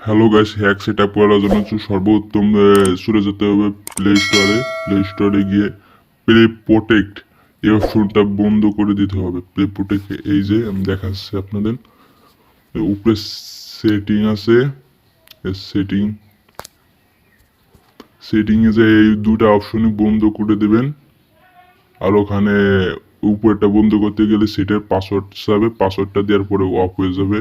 Hello guys, hack set up করার জন্য সর্বোত্তম চলে যেতে হবে প্লে স্টোরে গিয়ে প্লে প্রোটেক্ট এই অপশনটা বন্ধ করে দিতে হবে। প্লে প্রোটেক্ট এই যে আমি দেখাচ্ছি আপনাদের, উপরে সেটিং আছে, সেটিংয়ে যে এই দুটা অপশনই বন্ধ করে দেবেন। আর ওখানে উপরেরটা বন্ধ করতে গেলে সেটার পাসওয়ার্ড চাবে, পাসওয়ার্ডটা দেওয়ার পরে অফ হয়ে যাবে।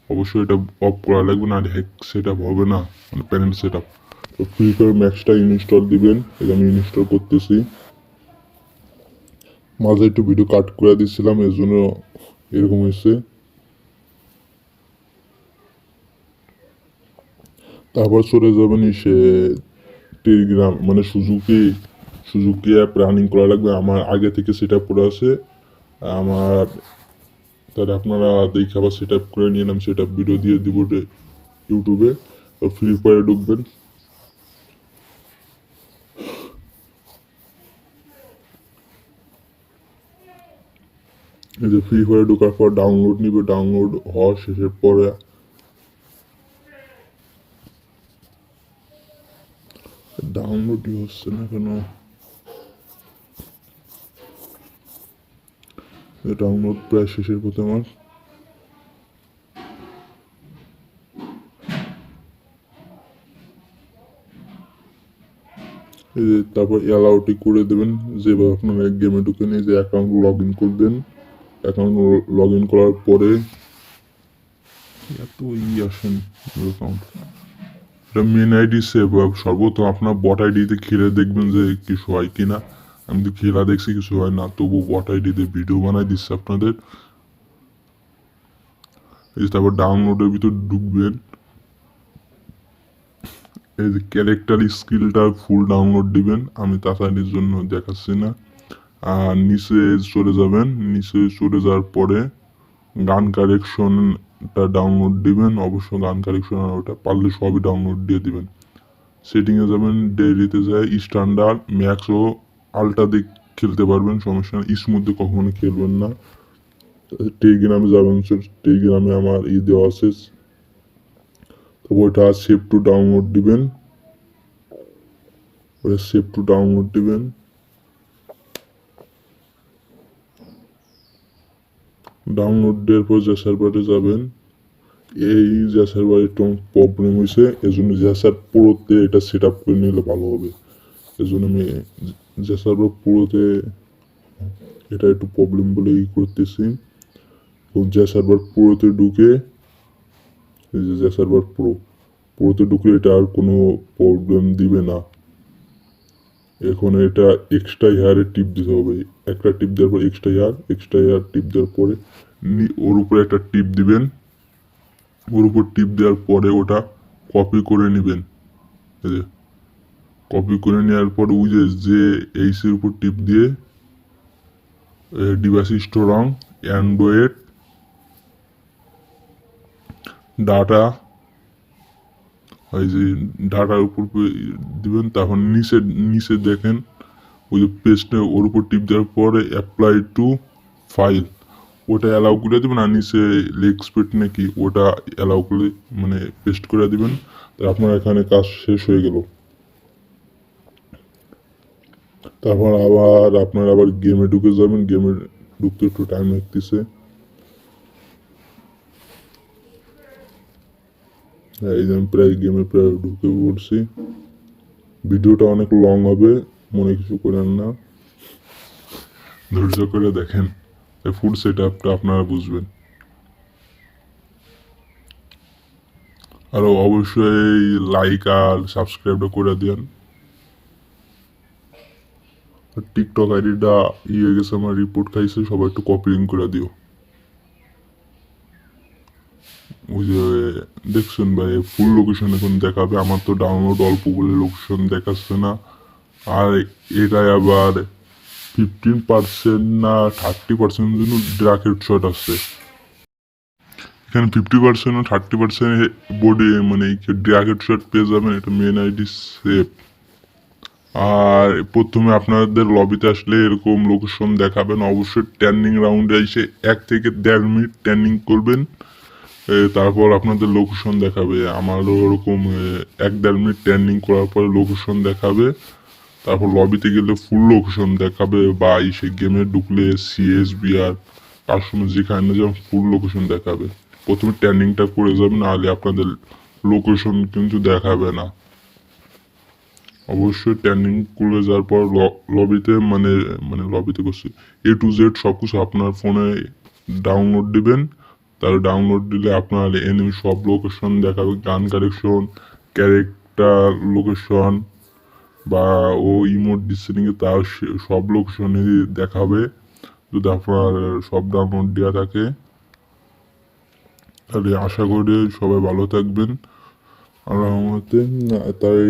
অবশ্যই এটা অফ করা লাগবে, না হ্যাক সেট আপ হবে না, মানে প্যানেল সেট আপ। তো ফ্রি ফায়ার ম্যাক্সটা ইনস্টল দিবেন, এটা আমি ইনস্টল করতেছি। মাঝে একটু ভিডিও কাট করে দিচ্ছিলাম, এর জন্য এরকম হয়েছে। তারপর চলে যাবেন সে টেলিগ্রাম, মানে সুজুকি অ্যাপ রানিং করা লাগবে। আমার আগে থেকে সেট আপ করা আছে আমার, তাহলে আপনারা দেখে আবার সেট আপ করে নিয়ে নাম, সেট আপ ভিডিও দিয়ে দিব ইউটিউবে। তো ফ্রি ফায়ারে ঢুকবেন, এই যে ফ্রি ফায়ারে ঢোকার পর ডাউনলোড নিবে, ডাউনলোড হওয়া শেষের পরে ডাউনলোডই হচ্ছে না কেন, ডাউনলোড প্রায় শেষের পথে আমার। এই যে তারপর অ্যালাউটি করে দেবেন, যেভাবে আপনারা গেমে ঢুকে নিয়ে যে অ্যাকাউন্ট লগ ইন করবেন। অ্যাকাউন্ট লগ ইন করার পরে এত আসেন অ্যাকাউন্ট, এটা মেন আইডি সেভ। সর্বপ্রথম আপনার বট আইডিতে খেলে দেখবেন যে কিছু হয় কিনা। আমি তো খেলা দেখছি কিছু হয় না, তবু বট আইডিতে ভিডিও বানাই দিচ্ছে আপনাদের। এই যে তারপর ডাউনলোডের ভিতর ঢুকবেন, এই যে ক্যারেক্টার স্কিলটা ফুল ডাউনলোড দিবেন, আমি তাড়াতাড়ির জন্য দেখাচ্ছি না। আর নিচে চলে যাবেন, নিচে চলে যাওয়ার পরে গান কারেকশনটা ডাউনলোড দিবেন। অবশ্য গান কারেকশন আর ওটা পারলে সবই ডাউনলোড দিয়ে দিবেন। সেটিংয়ে যাবেন, ডেইলিতে যায় স্ট্যান্ডার্ড, ম্যাক্স ও আলট্রা দিয়ে খেলতে পারবেন, সমস্যা নেই। স্মুথে কখনো খেলবেন না। টেলিগ্রামে যাবেন, টেলিগ্রামে আমার দেওয়া আছে, তো ওইটা সেভ টু ডাউনলোড দিবেন, ওটা সেভ টু ডাউনলোড দিবেন। ডাউনলোড দেওয়ার পর যে সার্ভারে যাবেন, এই যে সার্ভারে একটু প্রবলেম হয়েছে, এজন্য যে সার্ভার পুরোতে এটা সেট আপ করে নিলে ভালো হবে। এজন্য আমি যে সার্ভার পুরোতে এটা একটু প্রবলেম বলে করতেছি। এবং যে সার্ভার পুরোতে ঢুকে, এই যে সার্ভার পুরোতে ঢুকে এটা আর কোনো প্রবলেম দিবে না। এখন এটা এক্সট্রা হেয়ারে টিপ দিতে হবে, একটা টিপ দেওয়ার পর এক্সট্রা হেয়ার টিপ দেওয়ার পরে ওর উপরে একটা টিপ দিবেন। ওর উপর টিপ দেওয়ার পরে ওটা কপি করে নেবেন। এই যে কপি করে নেওয়ার পর ওই যে এইসের উপর টিপ দিয়ে ডিভাইস স্টোরং অ্যান্ড্রয়েড ডাটা, এই যে ডাটার উপর দিবেন। তখন নিচে নিচে দেখেন ওই যে পেস্টে, ওর উপর টিপ দেওয়ার পরে অ্যাপ্লাই টু ফাইল, ওটা অ্যালাউ করে দেবেন। আর নিচে লেগ স্পিড নাকি ওটা অ্যালাউ করে, মানে পেস্ট করে দিবেন। তো আপনার এখানে কাজ শেষ হয়ে গেল। তারপর আবার গেমে ঢুকে যাবেন, গেমে ঢুকতে একটু টাইম লাগতেছে। এই যে আমি প্রায় গেমে প্রায় ঢুকে পড়ছি। ভিডিওটা অনেক লং হবে, মনে কিছু করেন না, ধৈর্য করে দেখেন, ফুল সেট আপটা আপনারা বুঝবেন। আর অবশ্যই লাইক আর সাবস্ক্রাইবটা করে দেন। টিকটক আইডিটা হয়ে গেছে আমার, রিপোর্ট খাইছে, সবাই একটু কপি লিঙ্ক করে দিও। ওই যে দেখছেন ভাই, ফুল লোকেশন এখন দেখাবে, আমার তো ডাউনলোড অল্প বলে লোকেশন দেখাচ্ছে না। আর এটাই আবার 15% না 30% জন্য ড্রাক হেডশট আসছে। এখানে 50% ও 30% বোর্ডে মানে ড্রাক হেডশট পেয়ে যাবেন। এটা মেন আইডি সেভ। আর প্রথমে আপনাদের লবিতে আসলে এরকম লোকেশন দেখাবেন। অবশ্যই টার্নিং রাউন্ডে এসে 1 থেকে 1.5 মিনিট টার্নিং করবেন। তারপর আপনাদের লোকেশন দেখাবে। আমারও ওরকম 1-1.5 মিনিট ট্রেন্ডিং করার পরে লোকেশন দেখাবে। তারপর লবিতে গেলে ফুল লোকেশন দেখাবে, বা সে গেমে ঢুকলে CSBR কাস্টমার যেখানে যেমন ফুল লোকেশন দেখাবে। প্রথমে ট্রেন্ডিংটা করে যাবেন, নাহলে আপনাদের লোকেশন কিন্তু দেখাবে না। অবশ্যই ট্রেন্ডিং করে যাওয়ার পর লবিতে মানে মানে লবিতে করছি A to Z সব কিছু আপনার ফোনে ডাউনলোড দিবেন। তার ডাউনলোড দিলে আপনার এনিমি সব লোকেশন দেখাবে, গান কালেকশন, ক্যারেক্টার লোকেশন, বা ও ইমোট দিচ্ছে নাকি তার সব লোকেশনে দেখাবে, যদি আপনার সব ডাউনলোড দেওয়া থাকে। তাহলে আশা করি সবাই ভালো থাকবেন আল্লাহর রহমতে। তাই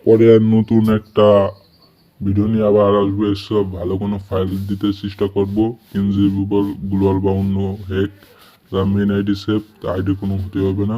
পরে আর নতুন একটা ভিডিও নিয়ে আবার আসবো। এসব ভালো কোনো ফাইল দিতে চেষ্টা করবো। ইনজিবল গ্লোবাল বা অন্য হ্যাক মেন আইডি সেভ, আইডি কোনো ক্ষতি হবে না।